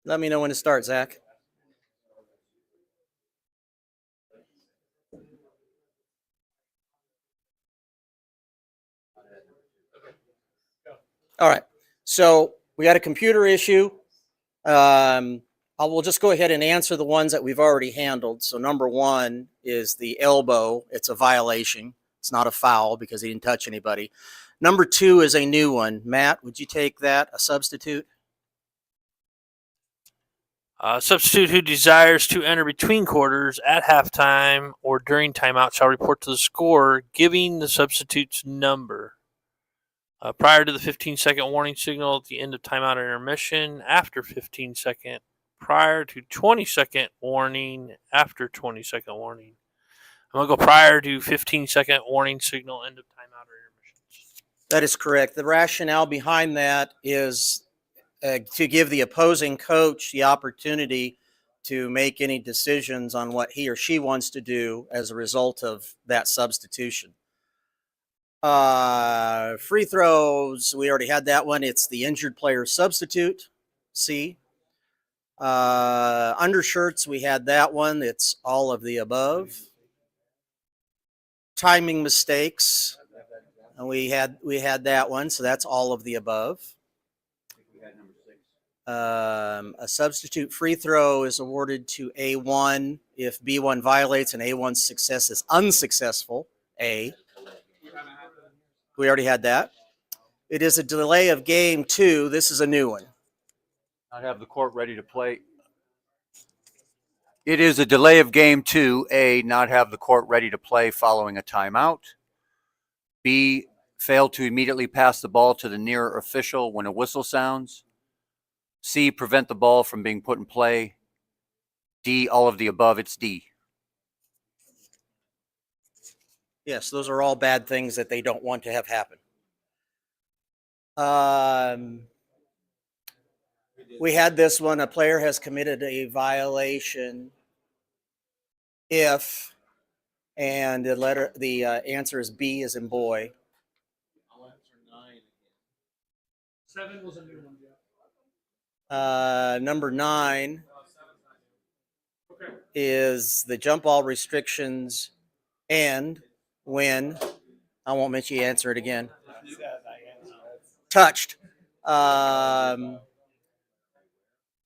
Let me know when to start, Zach. All right. So we got a computer issue. I will just go ahead and answer the ones that we've already handled. So number one is the elbow. It's a violation. It's not a foul because he didn't touch anybody. Number two is a new one. Matt, would you take that, a substitute? Substitute who desires to enter between quarters at halftime or during timeout shall report to the scorer, giving the substitute's number. Prior to the 15-second warning signal at the end of timeout or intermission, after 15-second, prior to 20-second warning, after 20-second warning. I'm going to go prior to 15-second warning signal, end of timeout or intermission. That is correct. The rationale behind that is to give the opposing coach the opportunity to make any decisions on what he or she wants to do as a result of that substitution. Free throws, we already had that one. It's the injured player substitute, C. Undershirts, we had that one. It's all of the above. Timing mistakes, and we had that one, so that's all of the above. A substitute free throw is awarded to A1 if B1 violates and A1's success is unsuccessful, A. We already had that. It is a delay of game 2. This is a new one. Not have the court ready to play. It is a delay of game 2. A, not have the court ready to play following a timeout. B, fail to immediately pass the ball to the nearer official when a whistle sounds. C, prevent the ball from being put in play. D, all of the above. It's D. Yes, those are all bad things that they don't want to have happen. We had this one. A player has committed a violation if, and the answer is B as in boy. I'll answer 9. 7 was a new one, yeah. Number 9 okay. is the jump ball restrictions and when, I won't mention you answer it again. Touched.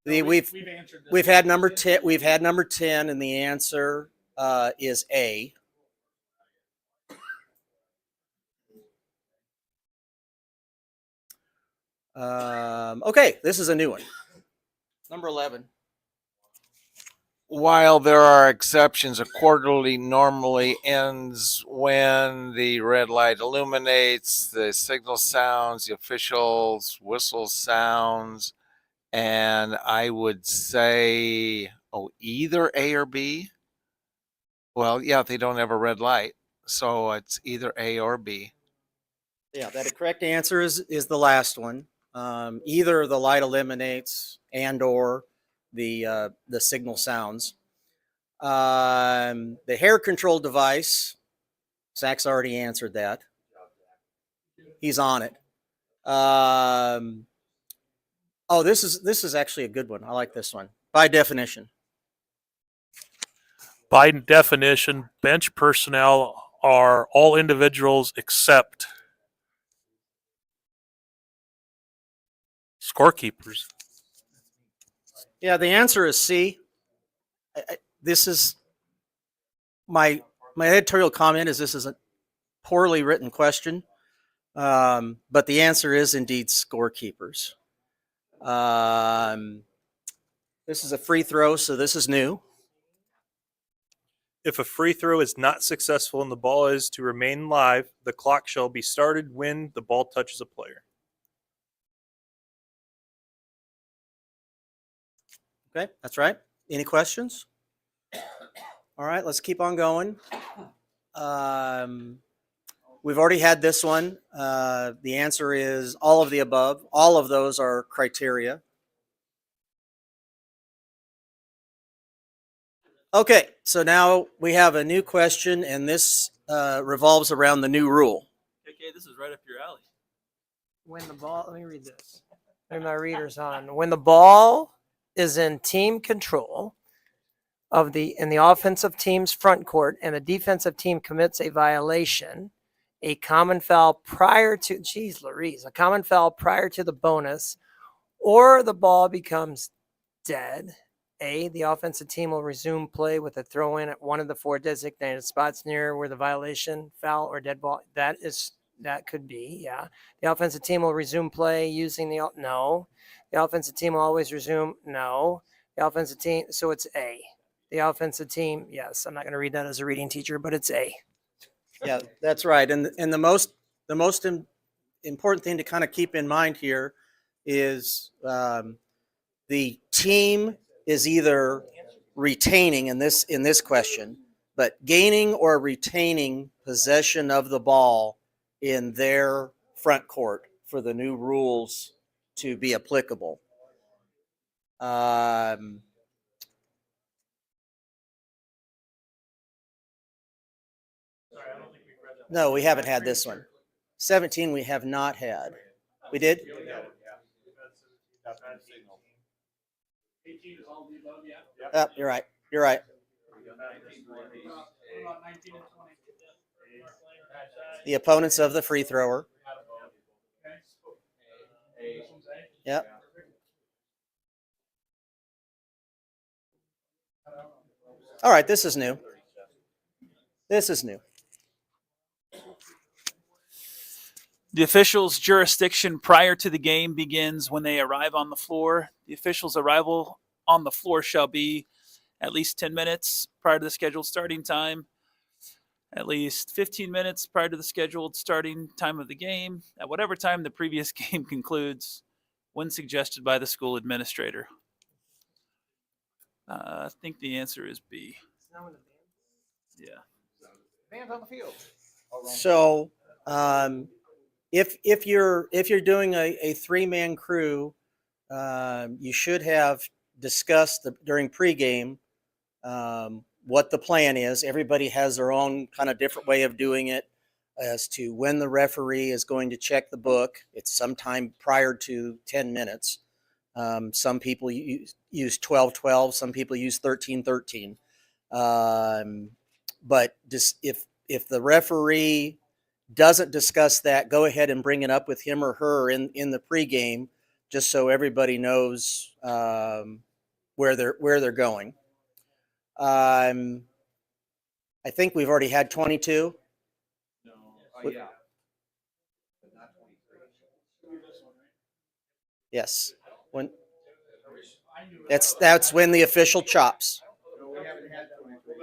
We've had number 10. We've had number 10, and the answer is A. Okay, this is a new one. Number 11. While there are exceptions, a quarterly normally ends when the red light illuminates, the signal sounds, the official's whistle sounds, and I would say, either A or B. Well, yeah, they don't have a red light, so it's either A or B. Yeah, that correct answer is the last one. Either the light eliminates and or the signal sounds. The hair control device, Zach's already answered that. He's on it. This is actually a good one. I like this one. By definition. By definition, bench personnel are all individuals except scorekeepers. Yeah, the answer is C. This is my editorial comment is this is a poorly written question, but the answer is indeed scorekeepers. This is a free throw, so this is new. If a free throw is not successful and the ball is to remain live, the clock shall be started when the ball touches a player. Okay, that's right. Any questions? All right, let's keep on going. We've already had this one. The answer is all of the above. All of those are criteria. Okay, so now we have a new question, and this revolves around the new rule. Okay, this is right up your alley. when the ball, let me read this. When my reader's on. When the ball is in team control in the offensive team's front court and the defensive team commits a violation, a common foul prior to, geez Louise, a common foul prior to the bonus, or the ball becomes dead. A, the offensive team will resume play with a throw in at one of the 4 designated spots near where the violation, foul, or dead ball. That could be, yeah. The offensive team will resume play using no. The offensive team will always resume, no. The offensive team, so it's A. The offensive team, yes. I'm not going to read that as a reading teacher, but it's A. Yeah, that's right. And the most important thing to kind of keep in mind here is the team is either retaining in this question, but gaining or retaining possession of the ball in their front court for the new rules to be applicable. No, we haven't had this one. 17 we have not had. We did? 18 is all the above, yeah. Oh, you're right. You're right. What about 19 and 20? The opponents of the free thrower. Okay. This one's A? Yep. All right, this is new. This is new. The official's jurisdiction prior to the game begins when they arrive on the floor. The official's arrival on the floor shall be at least 10 minutes prior to the scheduled starting time, at least 15 minutes prior to the scheduled starting time of the game, at whatever time the previous game concludes, when suggested by the school administrator. I think the answer is B. Yeah. Fans on the field. So, if you're doing a 3-man crew, you should have discussed during pregame what the plan is. Everybody has their own kind of different way of doing it as to when the referee is going to check the book. It's sometime prior to 10 minutes. Some people use 12-12. Some people use 13-13. But just if the referee doesn't discuss that, go ahead and bring it up with him or her in the pregame, just so everybody knows where they're going. I think we've already had 22. No. Oh, yeah. But not 23. Yes. When that's when the official chops. No, we haven't had 23.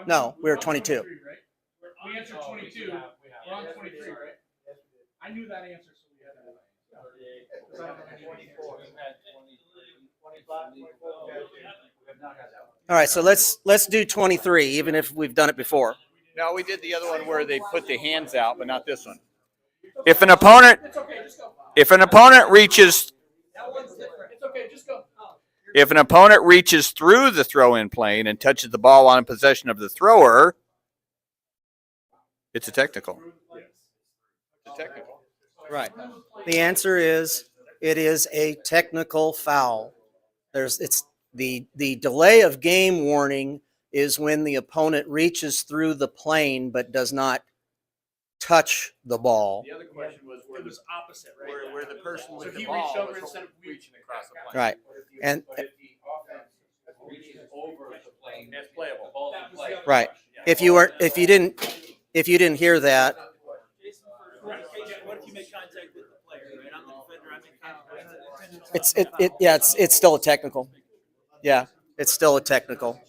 No, we were 22. Right? We answered 22. We're on 23, right? I knew that answer, so we had that. All right, so let's do 23, even if we've done it before. No, we did the other one where they put the hands out, but not this one. If an opponent reaches That one's different. It's okay, just go. If an opponent reaches through the throw-in plane and touches the ball while in possession of the thrower, it's a technical. It's a technical. Right. The answer is it is a technical foul. It's the delay of game warning is when the opponent reaches through the plane but does not touch the ball. The other question was It was opposite, right? where the person with So the he ball reached over was instead of reaching across the plane. Right. And But if the offense reaches over the plane, it's playable. That was the other right. question. If you didn't hear that, What if you make contact with the player, right? I'm the defender, I make contact. it's still a technical. Yeah, it's still a technical.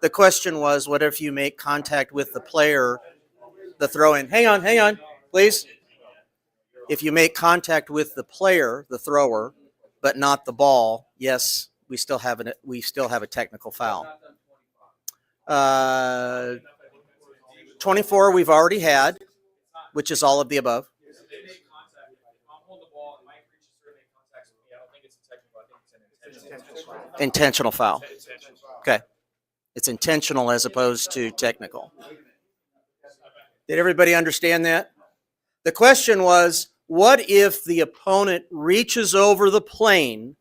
The question was, what if you make contact with the player, the throw-in? Hang on, please. If you make contact with the player, the thrower, but not the ball, yes, we still have a technical foul. 24 we've already had, which is all of the above. If they make contact, if I'm holding the ball and Mike reaches through and makes contact with me, I don't think it's a technical. I think it's an intentional. Intentional foul. Okay. It's intentional as opposed to technical. Did everybody understand that? The question was, what if the opponent reaches over the plane,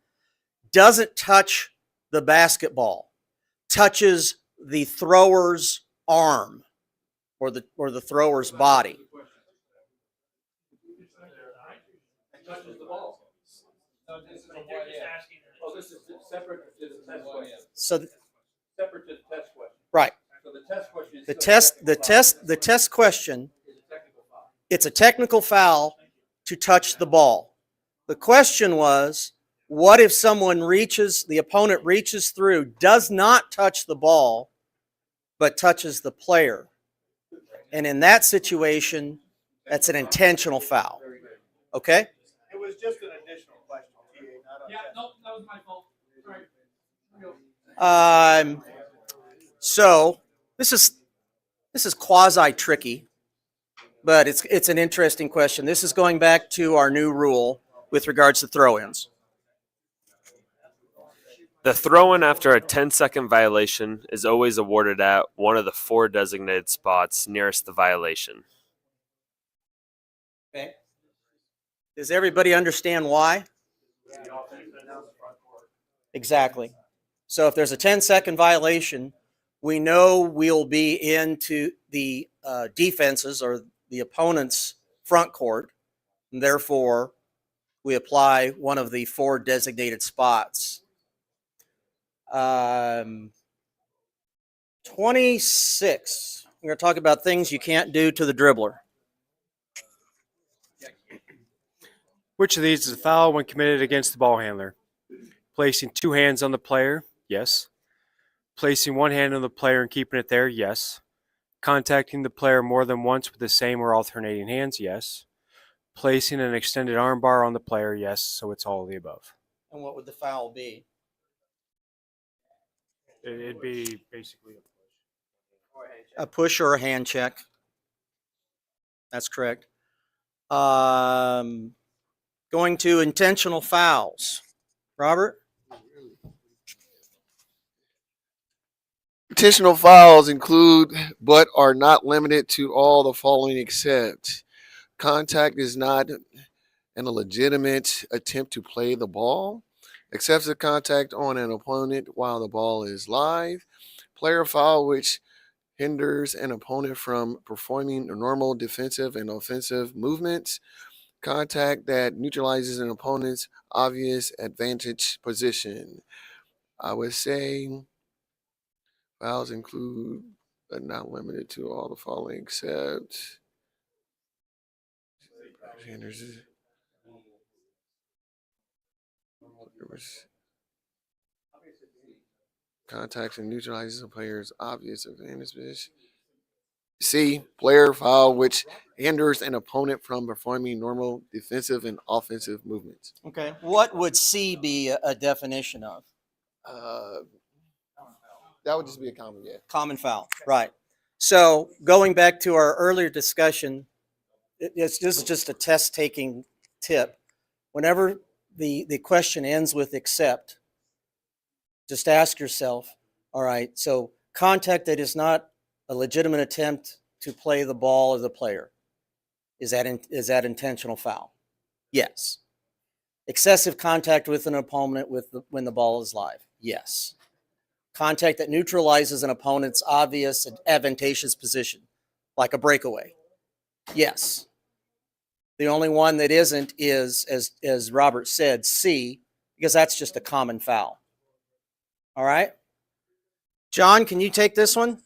doesn't touch the basketball, touches the thrower's arm or the thrower's body? Touches the ball. Oh, this is separate to the test question. So, Separate to the test question. right. So the test question is The test question, it's a technical foul to touch the ball. The question was, what if someone the opponent reaches through, does not touch the ball, but touches the player? And in that situation, that's an intentional foul. Okay? It was just an additional question. Yeah, no, that was my fault. Sorry. So this is quasi tricky, but it's an interesting question. This is going back to our new rule with regards to throw-ins. The throw-in after a 10-second violation is always awarded at one of the 4 designated spots nearest the violation. Okay. Does everybody understand why? Exactly. So if there's a 10-second violation, we know we'll be into the defenses or the opponent's front court, and therefore we apply one of the 4 designated spots. 26. We're going to talk about things you can't do to the dribbler. Which of these is a foul when committed against the ball handler? Placing 2 hands on the player? Yes. Placing 1 hand on the player and keeping it there? Yes. Contacting the player more than once with the same or alternating hands? Yes. Placing an extended arm bar on the player? Yes. So it's all of the above. And what would the foul be? It'd be basically A push or a hand check. That's correct. Going to intentional fouls. Robert? Intentional fouls include, but are not limited to, all the following except: contact is not a legitimate attempt to play the ball, excessive contact on an opponent while the ball is live, player foul which hinders an opponent from performing normal defensive and offensive movements, contact that neutralizes an opponent's obvious advantage position. I would say fouls include, but not limited to, all the following except contacts and neutralizes a player's obvious advantage position. C, player foul which hinders an opponent from performing normal defensive and offensive movements. Okay. What would C be a definition of? That would just be a common, yeah. Common foul. Right. So going back to our earlier discussion, this is just a test taking tip. Whenever the question ends with except, just ask yourself, all right, so contact that is not a legitimate attempt to play the ball or the player. Is that intentional foul? Yes. Excessive contact with an opponent when the ball is live? Yes. Contact that neutralizes an opponent's obvious and advantageous position, like a breakaway? Yes. The only one that isn't is, as Robert said, C, because that's just a common foul. All right? John, can you take this one?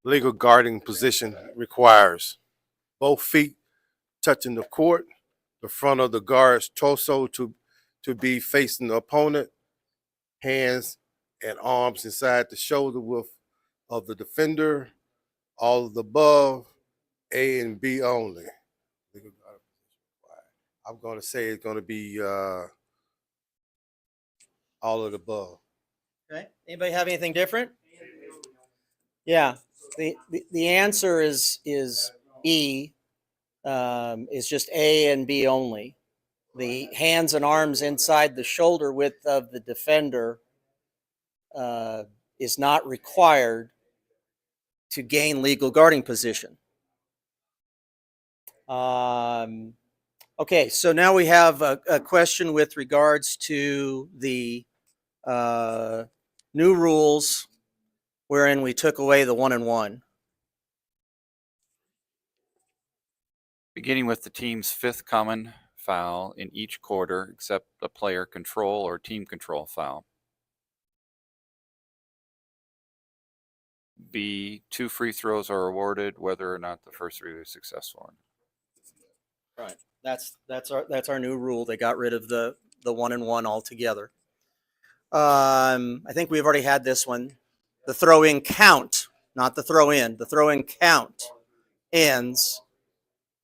Legal guarding position requires both feet touching the court, the front of the guard's torso to be facing the opponent, hands and arms inside the shoulder width of the defender, all of the above, A and B only. Legal guarding position required. I'm going to say it's going to be all of the above. Okay. Anybody have anything different? Yeah. The answer is E. Is just A and B only. The hands and arms inside the shoulder width of the defender is not required to gain legal guarding position. Okay, so now we have a question with regards to the new rules wherein we took away the 1-and-1. Beginning with the team's fifth common foul in each quarter, except a player control or team control foul. B, 2 free throws are awarded whether or not the first three are successful. Right. That's our new rule. They got rid of the 1-and-1 altogether. I think we've already had this one. The throw-in count, not the throw-in. The throw-in count ends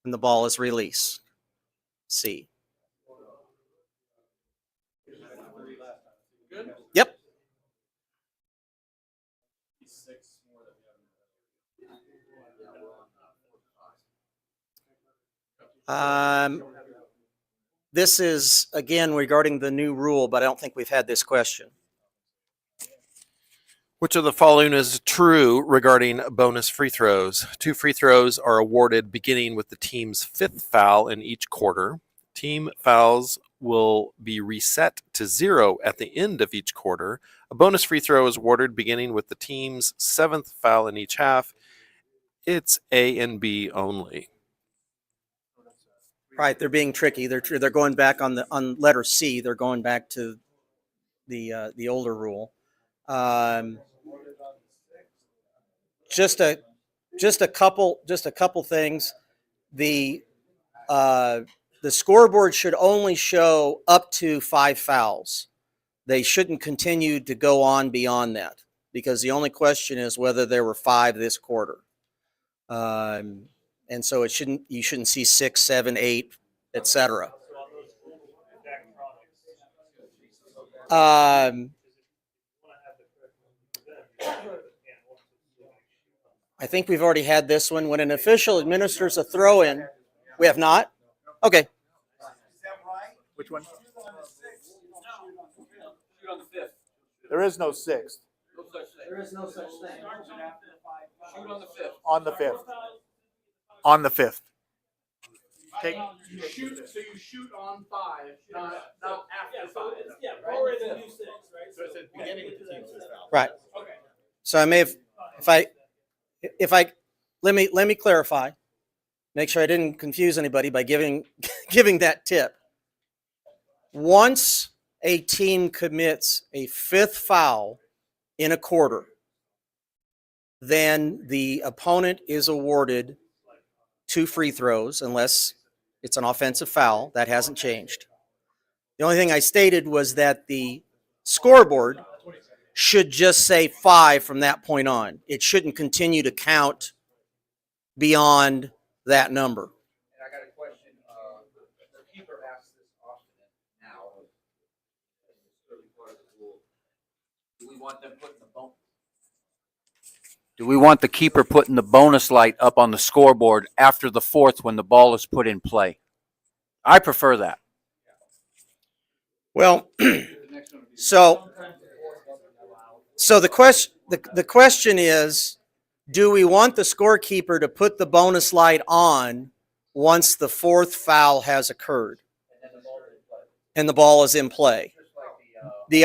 when the ball is released. C. Yep. This is, again, regarding the new rule, but I don't think we've had this question. Which of the following is true regarding bonus free throws? 2 free throws are awarded beginning with the team's 5th foul in each quarter. Team fouls will be reset to 0 at the end of each quarter. A bonus free throw is awarded beginning with the team's 7th foul in each half. It's A and B only. Right, they're being tricky. They're going back on letter C. They're going back to the older rule. Just a couple things. The scoreboard should only show up to 5 fouls. They shouldn't continue to go on beyond that, because the only question is whether there were 5 this quarter. And so you shouldn't see 6, 7, 8, etc. I think we've already had this one. When an official administers a throw-in, we have not? Okay. Which one? There is no sixth. There is no such thing. On the fifth. On the fifth. Take. You shoot on 5, not after 5. Yeah, or in the new 6, right? So it's at the beginning of the team's foul. Right. Okay. So I may have, let me clarify. Make sure I didn't confuse anybody by giving that tip. Once a team commits a 5th foul in a quarter, then the opponent is awarded 2 free throws unless it's an offensive foul. That hasn't changed. The only thing I stated was that the scoreboard should just say 5 from that point on. It shouldn't continue to count beyond that number. And I got a question. The keeper asks this often now. Do we want them putting the bonus? Do we want the keeper putting the bonus light up on the scoreboard after the 4th when the ball is put in play? I prefer that. Well, so the question is, do we want the scorekeeper to put the bonus light on once the 4th foul has occurred and the ball is in play? The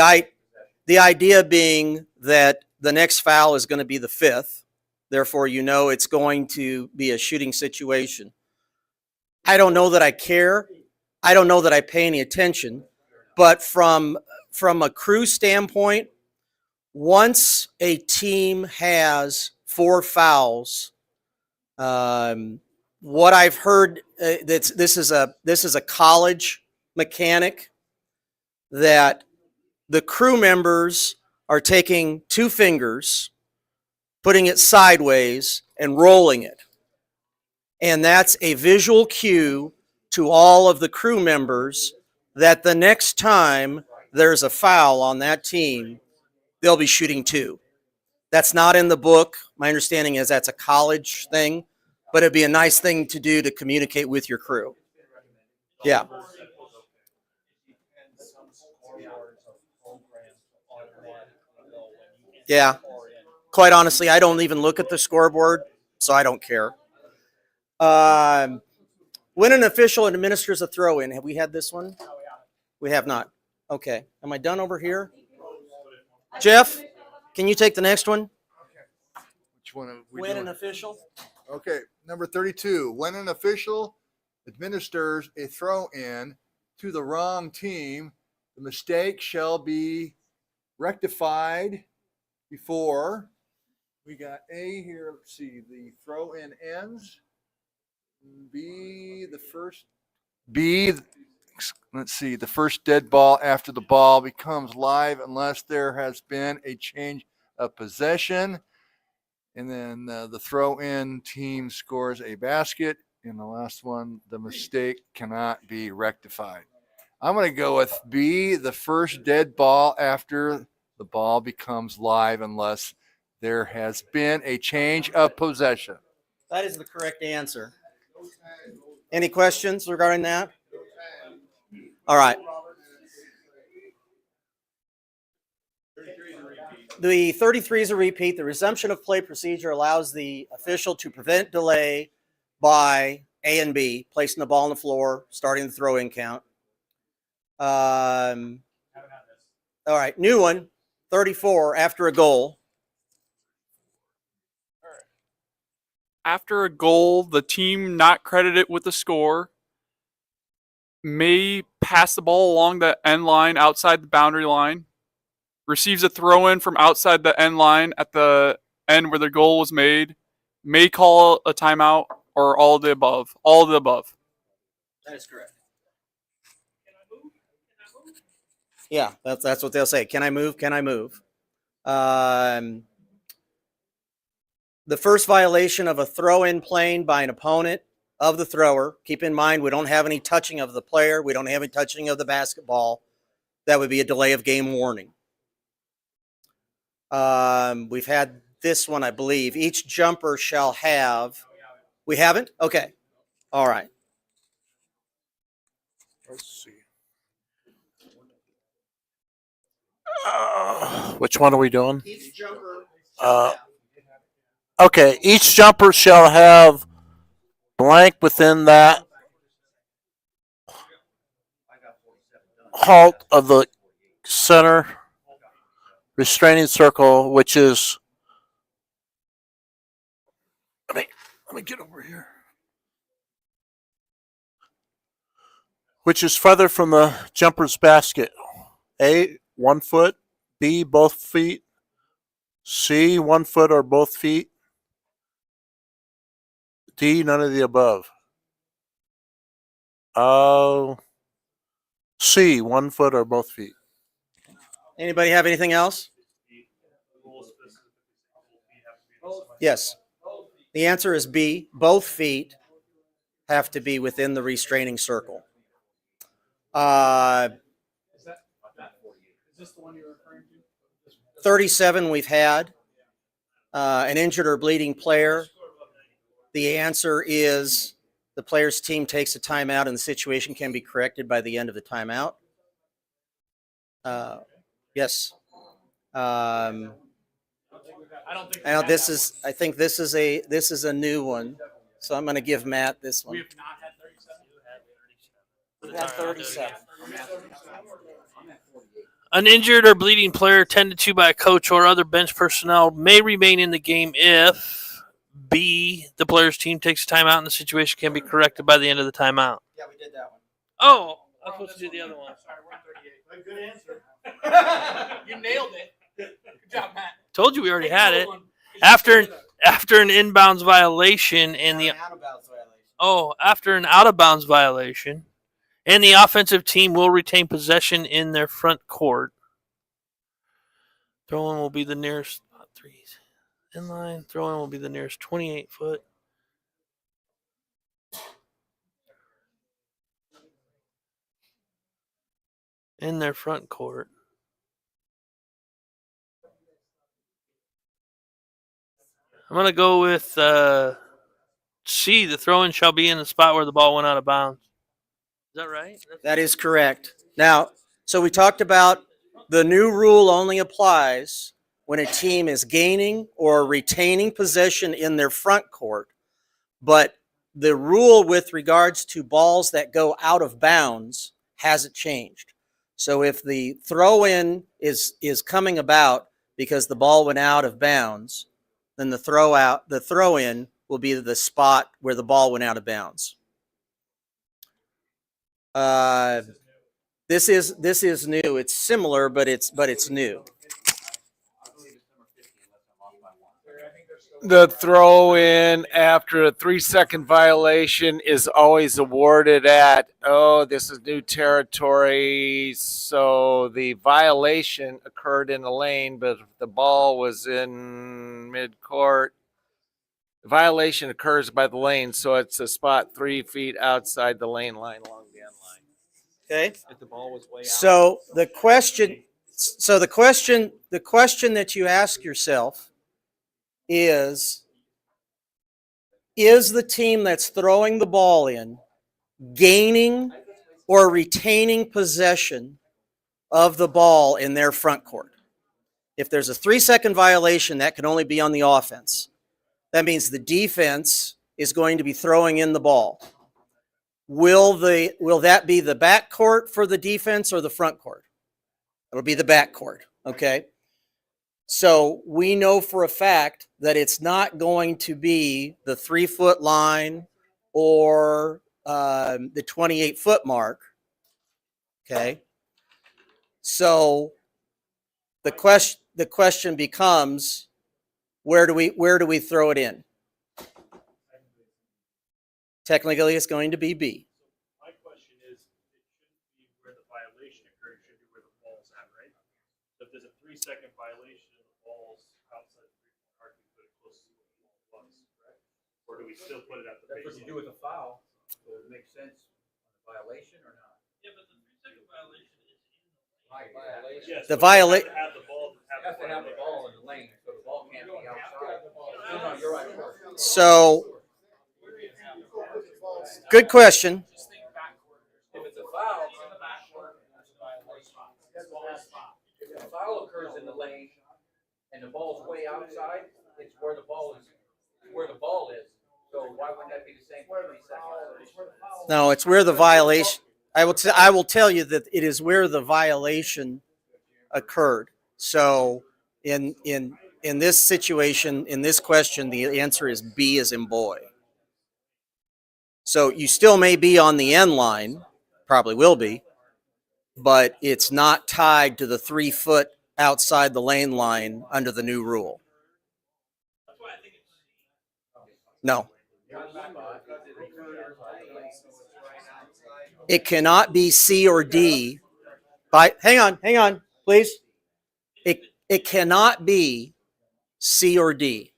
idea being that the next foul is going to be the 5th. Therefore, it's going to be a shooting situation. I don't know that I care. I don't know that I pay any attention. But from a crew standpoint, once a team has 4 fouls, what I've heard, this is a college mechanic, that the crew members are taking 2 fingers, putting it sideways, and rolling it. And that's a visual cue to all of the crew members that the next time there's a foul on that team, they'll be shooting 2. That's not in the book. My understanding is that's a college thing, but it'd be a nice thing to do to communicate with your crew. Yeah. Yeah. quite honestly, I don't even look at the scoreboard, so I don't care. When an official administers a throw in, have we had this one? We have not. Okay. Am I done over here? Jeff, can you take the next one? Which one are we When doing? an official? Okay, number 32. When an official administers a throw in to the wrong team, the mistake shall be rectified before. We got A here. Let's see. The throw in ends. B, the first. B, let's see. The first dead ball after the ball becomes live unless there has been a change of possession. And then the throw in team scores a basket. And the last one, the mistake cannot be rectified. I'm going to go with B, the first dead ball after the ball becomes live unless there has been a change of possession. That is the correct answer. Any questions regarding that? All right. The 33 is a repeat. The resumption of play procedure allows the official to prevent delay by A and B, placing the ball on the floor, starting the throw-in count. All right, new one, 34, after a goal. After a goal, the team not credited with the score may pass the ball along the end line outside the boundary line, receives a throw in from outside the end line at the end where the goal was made, may call a timeout, or all of the above. All of the above. That is correct. Yeah, that's what they'll say. Can I move? Can I move? The first violation of a throw-in plane by an opponent of the thrower. Keep in mind, we don't have any touching of the player. We don't have any touching of the basketball. That would be a delay of game warning. We've had this one, I believe. Each jumper shall have. We haven't? Okay. All right. Let's see. Which one are we doing? Each jumper. Okay, each jumper shall have blank within that halt of the center restraining circle, which is. Let me get over here. Which is further from the jumper's basket. A, 1 foot. B, both feet. C, 1 foot or both feet. D, none of the above. C, 1 foot or both feet. Anybody have anything else? Yes. The answer is B. Both feet have to be within the restraining circle. Is this the one you're referring to? 37 we've had. An injured or bleeding player. The answer is the player's team takes a timeout and the situation can be corrected by the end of the timeout. Yes. I think this is a new one. So I'm going to give Matt this one. We have not had 37. We've had 37. An injured or bleeding player tended to by a coach or other bench personnel may remain in the game if B, the player's team takes a timeout and the situation can be corrected by the end of the timeout. Yeah, we did that one. Oh, I was supposed to do the other one. Sorry, we're 38. Good answer. You nailed it. Good job, Matt. Told you we already had it. After an inbounds violation and after an out of bounds violation, and the offensive team will retain possession in their front court. Throw-in will be the nearest threes. Inline throw-in will be the nearest 28 foot. In their front court. I'm going to go with C. The throw-in shall be in the spot where the ball went out of bounds. Is that right? That is correct. Now, so we talked about the new rule only applies when a team is gaining or retaining possession in their front court, but the rule with regards to balls that go out of bounds hasn't changed. So if the throw-in is coming about because the ball went out of bounds, then the throw-in will be the spot where the ball went out of bounds. This is new. It's similar, but it's new. The throw in after a 3-second violation is always awarded at, oh, this is new territory. So the violation occurred in the lane, but if the ball was in mid-court, the violation occurs by the lane. So it's a spot 3 feet outside the lane line along the end line. Okay. If the ball was way out. So the question that you ask yourself is the team that's throwing the ball in gaining or retaining possession of the ball in their front court? If there's a 3-second violation, that can only be on the offense. That means the defense is going to be throwing in the ball. Will that be the back court for the defense or the front court? It'll be the back court, okay? So we know for a fact that it's not going to be the 3-foot line or the 28-foot mark, okay? So the question becomes, where do we throw it in? Technically, it's going to be B. My question is, it shouldn't be where the violation occurred, it should be where the ball's at, right? So if there's a 3-second violation and the ball's outside the 3-point arc, we put it close to where the ball was, correct? Or do we still put it at the That's what you do with a foul. So it makes sense on a violation or not? Yeah, but the 3-second violation is in the Violation. Yes, The but you have viola- to have the ball You have to have the ball in the lane, so the ball can't be outside. No, you're right. So, good question. If it's a foul, it's in the back court, that's a violation. If a foul occurs in the lane and the ball's way outside, it's where the ball is. So why wouldn't that be the same for 3 seconds? No, it's where the violation. I will tell you that it is where the violation occurred. So in this situation, in this question, the answer is B as in boy. So you still may be on the end line, probably will be, but it's not tied to the 3-foot outside the lane line under the new rule. No. It cannot be C or D. Hang on, please. It cannot be C or D.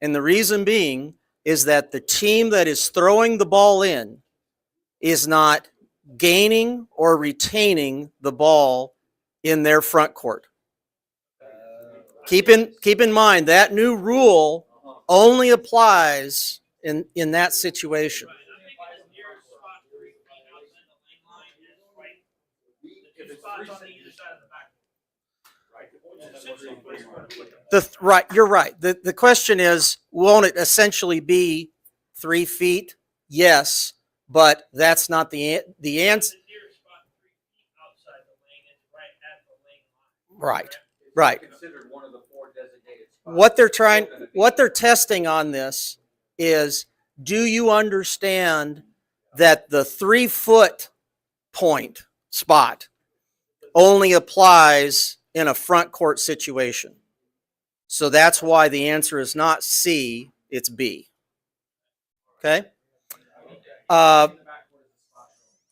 And the reason being is that the team that is throwing the ball in is not gaining or retaining the ball in their front court. Keep in mind that new rule only applies in that situation. Right, you're right. The question is, won't it essentially be 3 feet? Yes, but that's not the answer. Right, right. Considered one of the 4 designated spots. What they're testing on this is, do you understand that the 3-foot point spot only applies in a front court situation? So that's why the answer is not C, it's B. Okay?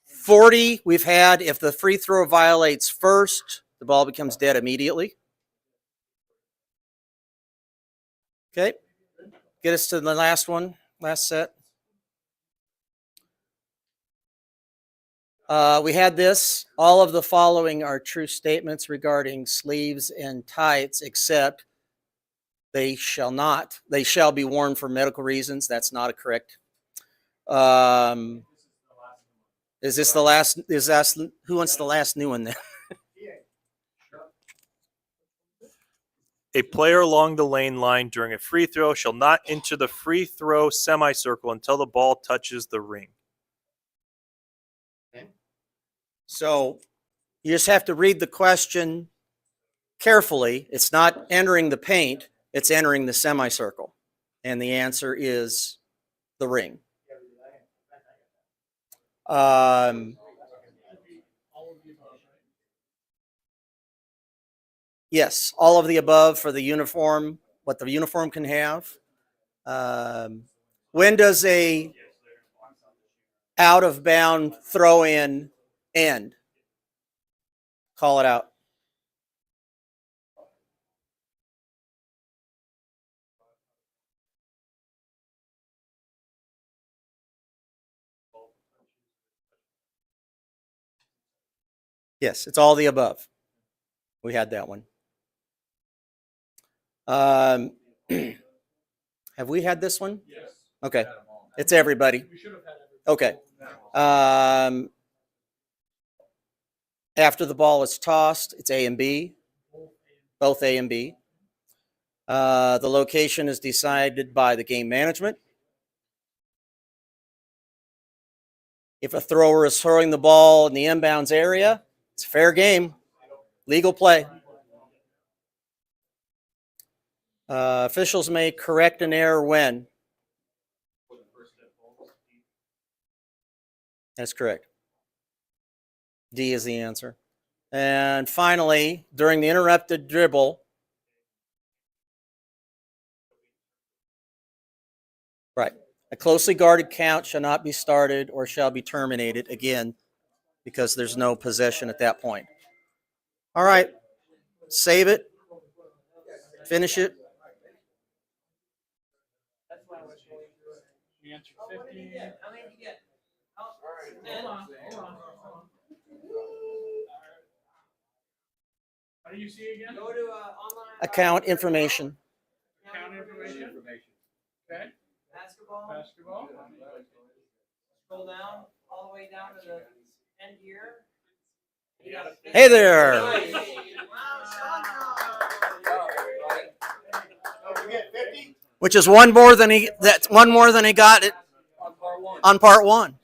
40, we've had, if the free throw violates first, the ball becomes dead immediately. Okay? Get us to the last one, last set. We had this. All of the following are true statements regarding sleeves and tights, except they shall be worn for medical reasons. That's not a correct. Is this the last? Who wants the last new one then? A player along the lane line during a free throw shall not enter the free throw semicircle until the ball touches the ring. So you just have to read the question carefully. It's not entering the paint, it's entering the semicircle. And the answer is the ring. Yes, all of the above for the uniform, what the uniform can have. When does a out of bound throw in end? Call it out. Yes, it's all the above. We had that one. Have we had this one? Yes. Okay. It's everybody. We should have had everybody. Okay. After the ball is tossed, it's A and B. Both A and B. The location is decided by the game management. If a thrower is throwing the ball in the inbounds area, it's fair game, legal play. Officials may correct an error when? That's correct. D is the answer. And finally, during the interrupted dribble, right, a closely guarded count shall not be started or shall be terminated, again, because there's no possession at that point. All right, save it, finish it. We answered 50. Hold on. How do you see again? Go to online. Account information. Account information. Okay. Basketball. Scroll down, all the way down to the end here. Hey there. Which is one more than he got it on part one.